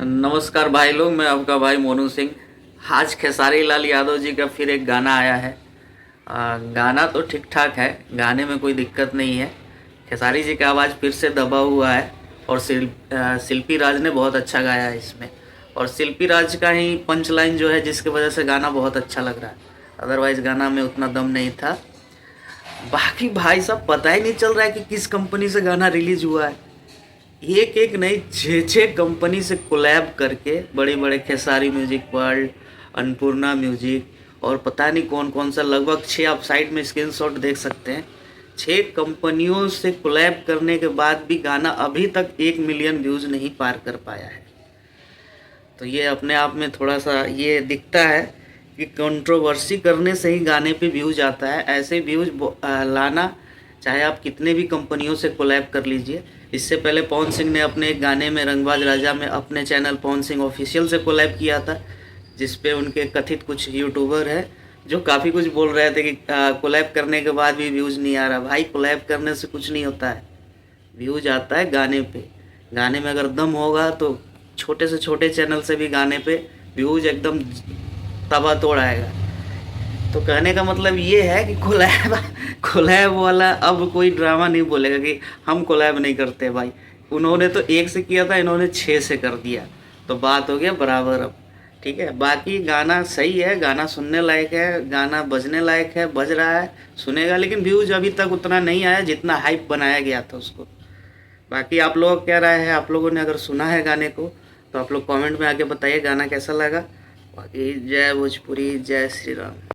नमस्कार भाई लोग, मैं आपका भाई मोनू सिंह। आज खेसारी लाल यादव जी का फिर एक गाना आया है। गाना तो ठीक ठाक है, गाने में कोई दिक्कत नहीं है। खेसारी जी का आवाज़ फिर से दबा हुआ है और शिल्पी राज ने बहुत अच्छा गाया है इसमें। और शिल्पी राज का ही पंच लाइन जो है जिसकी वजह से गाना बहुत अच्छा लग रहा है, अदरवाइज़ गाना में उतना दम नहीं था। बाकी भाई साहब पता ही नहीं चल रहा है कि किस कंपनी से गाना रिलीज़ हुआ है। एक एक नहीं, छः छः कंपनी से कोलैब करके बड़े बड़े Khesari music world, Annapurna music और पता नहीं कौन कौन सा, लगभग 6 आप साइड में स्क्रीनशॉट देख सकते हैं। 6 कंपनियों से कोलैब करने के बाद भी गाना अभी तक 1 मिलियन व्यूज़ नहीं पार कर पाया है। तो ये अपने आप में थोड़ा सा ये दिखता है कि कंट्रोवर्सी करने से ही गाने पे व्यूज़ आता है। ऐसे व्यूज़ लाना, चाहे आप कितने भी कंपनियों से कोलैब कर लीजिए। इससे पहले पवन सिंह ने अपने एक गाने में रंगबाज राजा में अपने चैनल पवन सिंह ऑफिशियल से कोलैब किया था, जिस पे उनके कथित कुछ यूट्यूबर है जो काफ़ी कुछ बोल रहे थे कि कोलैब करने के बाद भी व्यूज़ नहीं आ रहा। भाई कोलैब करने से कुछ नहीं होता है, व्यूज़ आता है गाने पे। गाने में अगर दम होगा तो छोटे से छोटे चैनल से भी गाने पे व्यूज़ एकदम तबाह तोड़ आएगा। तो कहने का मतलब ये है कि कोलैब कोलैब वाला अब कोई ड्रामा नहीं बोलेगा कि हम कोलैब नहीं करते। भाई उन्होंने तो 1 से किया था, इन्होंने 6 से कर दिया, तो बात हो गया बराबर अब। ठीक है, बाकी गाना सही है, गाना सुनने लायक है, गाना बजने लायक है, बज रहा है, सुनेगा। लेकिन व्यूज़ अभी तक उतना नहीं आया जितना हाइप बनाया गया था उसको। बाकी आप लोग क्या राय है? आप लोगों ने अगर सुना है गाने को तो आप लोग कमेंट में आके बताइए गाना कैसा लगा। बाकी जय भोजपुरी, जय श्री राम।